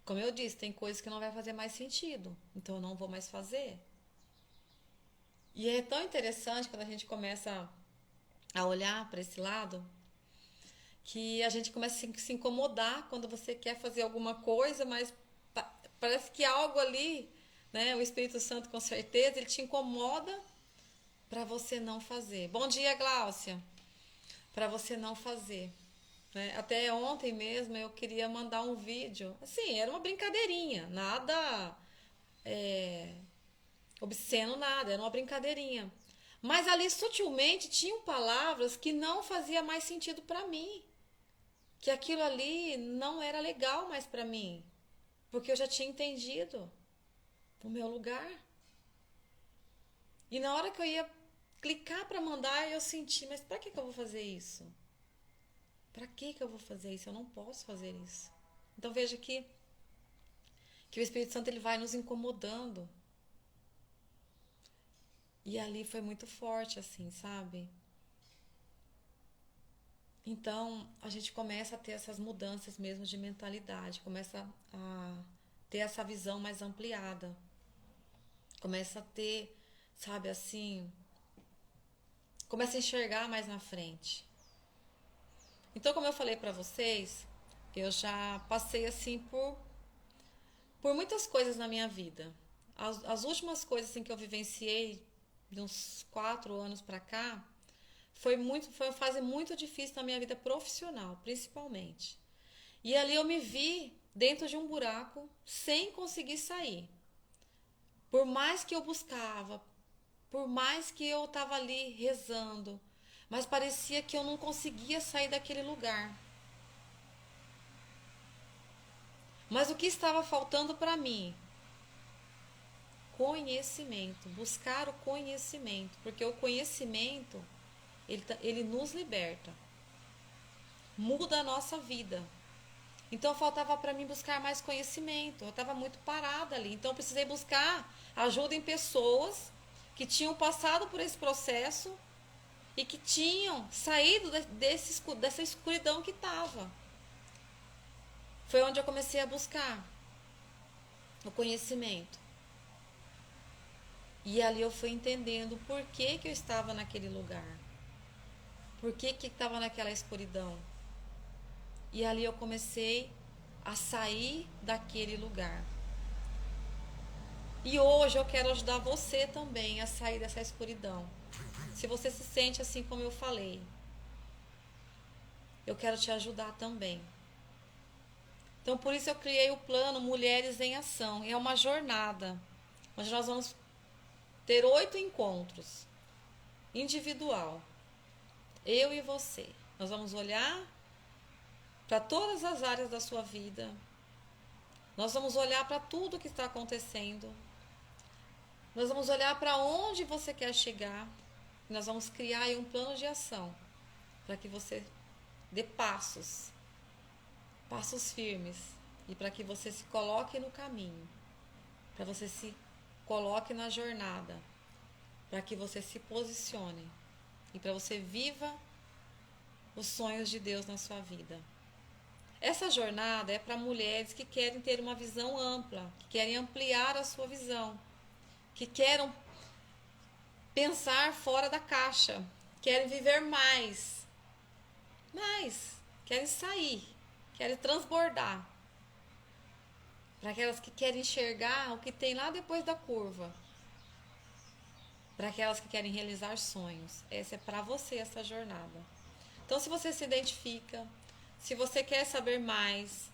Como eu disse, tem coisas que não vai fazer mais sentido, então eu não vou mais fazer. E é tão interessante quando a gente começa a olhar para esse lado, que a gente começa a se incomodar quando você quer fazer alguma coisa, mas parece que algo ali, né, o Espírito Santo com certeza, ele te incomoda para você não fazer. Bom dia, Gláucia. Para você não fazer. Né? Até ontem mesmo eu queria mandar um vídeo. Assim, era uma brincadeirinha, nada obsceno, nada, era uma brincadeirinha. Mas ali sutilmente tinham palavras que não fazia mais sentido para mim. Que aquilo ali não era legal mais para mim, porque eu já tinha entendido o meu lugar. E na hora que eu ia clicar para mandar, eu senti, mas para que eu vou fazer isso? Para que eu vou fazer isso? Eu não posso fazer isso. Então veja que o Espírito Santo ele vai nos incomodando. E ali foi muito forte assim, sabe? Então, a gente começa a ter essas mudanças mesmo de mentalidade, começa a ter essa visão mais ampliada, começa a ter, sabe assim, começa a enxergar mais na frente. Então, como eu falei pra vocês, eu já passei assim por muitas coisas na minha vida. As últimas coisas assim que eu vivenciei de uns 4 anos pra cá foi uma fase muito difícil na minha vida profissional, principalmente. E ali eu me vi dentro de um buraco sem conseguir sair. Por mais que eu buscava, por mais que eu estava ali rezando, mas parecia que eu não conseguia sair daquele lugar. Mas o que estava faltando para mim? Conhecimento, buscar o conhecimento, porque o conhecimento ele nos liberta, muda a nossa vida. Então faltava para mim buscar mais conhecimento, eu estava muito parada ali, então eu precisei buscar ajuda em pessoas que tinham passado por esse processo e que tinham saído dessa escuridão que estava. Foi onde eu comecei a buscar o conhecimento. E ali eu fui entendendo por que que eu estava naquele lugar. Por que que estava naquela escuridão. E ali eu comecei a sair daquele lugar. E hoje eu quero ajudar você também a sair dessa escuridão. Se você se sente assim como eu falei, eu quero te ajudar também. Então por isso eu criei o plano Mulheres em Ação. É uma jornada, onde nós vamos ter 8 encontros individual. Eu e você. Nós vamos olhar para todas as áreas da sua vida. Nós vamos olhar para tudo que está acontecendo. Nós vamos olhar para onde você quer chegar. Nós vamos criar aí um plano de ação para que você dê passos firmes e para que você se coloque no caminho, para você se coloque na jornada, para que você se posicione e para você viva os sonhos de Deus na sua vida. Essa jornada é para mulheres que querem ter uma visão ampla, que querem ampliar a sua visão, que querem pensar fora da caixa, querem viver mais, querem sair, querem transbordar. Para aquelas que querem enxergar o que tem lá depois da curva. Para aquelas que querem realizar sonhos. Essa é para você, essa jornada. Então, se você se identifica, se você quer saber mais,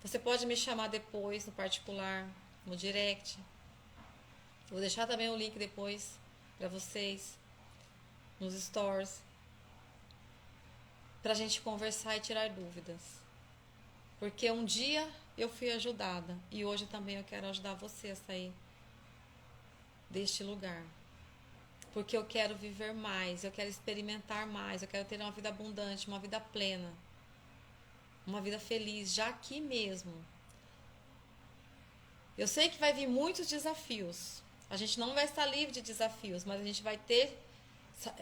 você pode me chamar depois no particular, no direct. Vou deixar também o link depois para vocês, nos stories, para a gente conversar e tirar dúvidas. Porque um dia eu fui ajudada e hoje também eu quero ajudar você a sair deste lugar. Porque eu quero viver mais, eu quero experimentar mais, eu quero ter uma vida abundante, uma vida plena, uma vida feliz, já aqui mesmo. Eu sei que vai vir muitos desafios. A gente não vai estar livre de desafios, mas a gente vai ter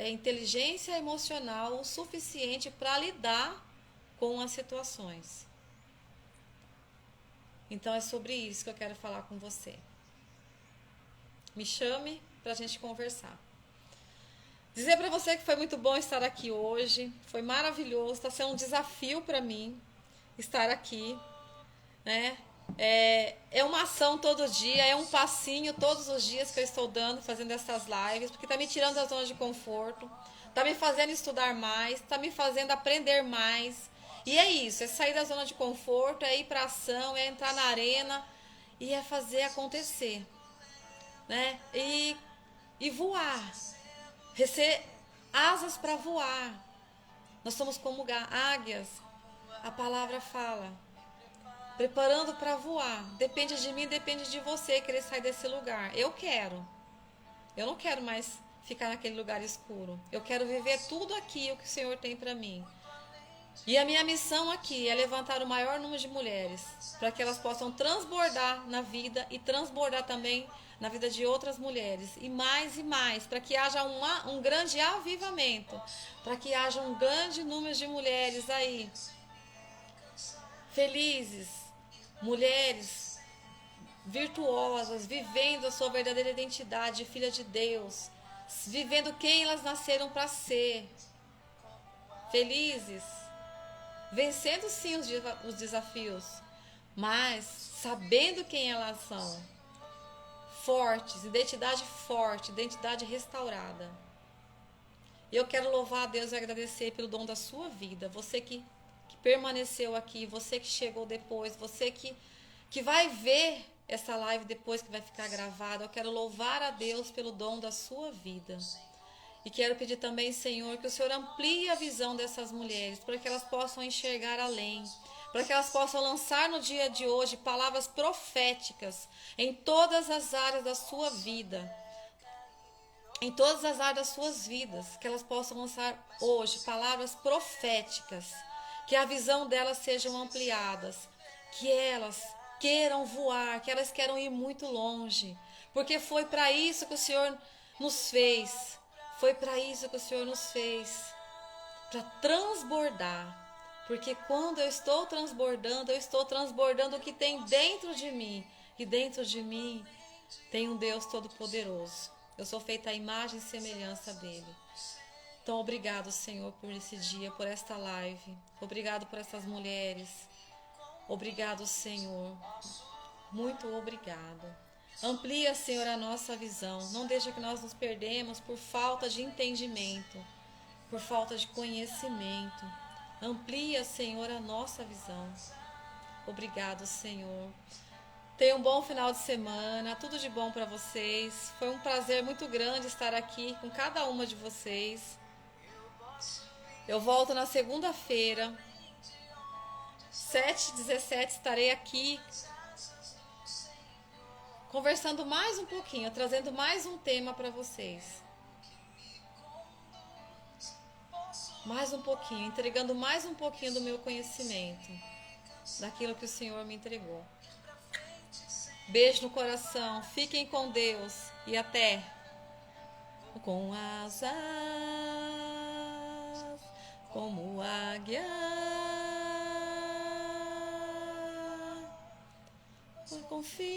inteligência emocional o suficiente para lidar com as situações. Então é sobre isso que eu quero falar com você. Me chame para a gente conversar. Dizer para você que foi muito bom estar aqui hoje. Foi maravilhoso. Está sendo um desafio para mim estar aqui, né? É uma ação todo dia, é um passinho todos os dias que eu estou dando, fazendo essas lives, porque está me tirando da zona de conforto, está me fazendo estudar mais, está me fazendo aprender mais. E é isso, é sair da zona de conforto, é ir para ação, é entrar na arena e é fazer acontecer, né? E voar, receber asas para voar. Nós somos como águias, a palavra fala, preparando para voar. Depende de mim, depende de você querer sair desse lugar. Eu não quero mais ficar naquele lugar escuro. Eu quero viver tudo aquilo que o Senhor tem para mim. E a minha missão aqui é levantar o maior número de mulheres, para que elas possam transbordar na vida e transbordar também na vida de outras mulheres. E mais, para que haja um grande avivamento, para que haja um grande número de mulheres aí, felizes, mulheres virtuosas, vivendo a sua verdadeira identidade de filha de Deus, vivendo quem elas nasceram para ser, felizes, vencendo sim os desafios, mas sabendo quem elas são, fortes, identidade forte, identidade restaurada. Eu quero louvar a Deus e agradecer pelo dom da sua vida, você que permaneceu aqui, você que chegou depois, você que vai ver essa live depois que vai ficar gravada. Eu quero louvar a Deus pelo dom da sua vida. E quero pedir também, Senhor, que o Senhor amplie a visão dessas mulheres, para que elas possam enxergar além, para que elas possam lançar no dia de hoje palavras proféticas em todas as áreas da sua vida, em todas as áreas das suas vidas, que elas possam lançar hoje palavras proféticas, que a visão delas sejam ampliadas, que elas queiram voar, que elas queiram ir muito longe, porque foi para isso que o Senhor nos fez. Foi para isso que o Senhor nos fez, para transbordar. Porque quando eu estou transbordando o que tem dentro de mim. E dentro de mim tem um Deus Todo-Poderoso. Eu sou feita à imagem e semelhança dele. Então, obrigado, Senhor, por esse dia, por esta live. Obrigado por essas mulheres. Obrigado, Senhor. Muito obrigado. Amplia, Senhor, a nossa visão. Não deixa que nós nos perdemos por falta de entendimento, por falta de conhecimento. Amplia, Senhor, a nossa visão. Obrigado, Senhor. Tenha um bom final de semana. Tudo de bom para vocês. Foi um prazer muito grande estar aqui com cada uma de vocês. Eu volto na segunda-feira, 7h17, estarei aqui conversando mais um pouquinho, trazendo mais um tema para vocês. Mais um pouquinho, entregando mais um pouquinho do meu conhecimento, daquilo que o Senhor me entregou. Beijo no coração, fiquem com Deus e até. Com asas como águia, confio.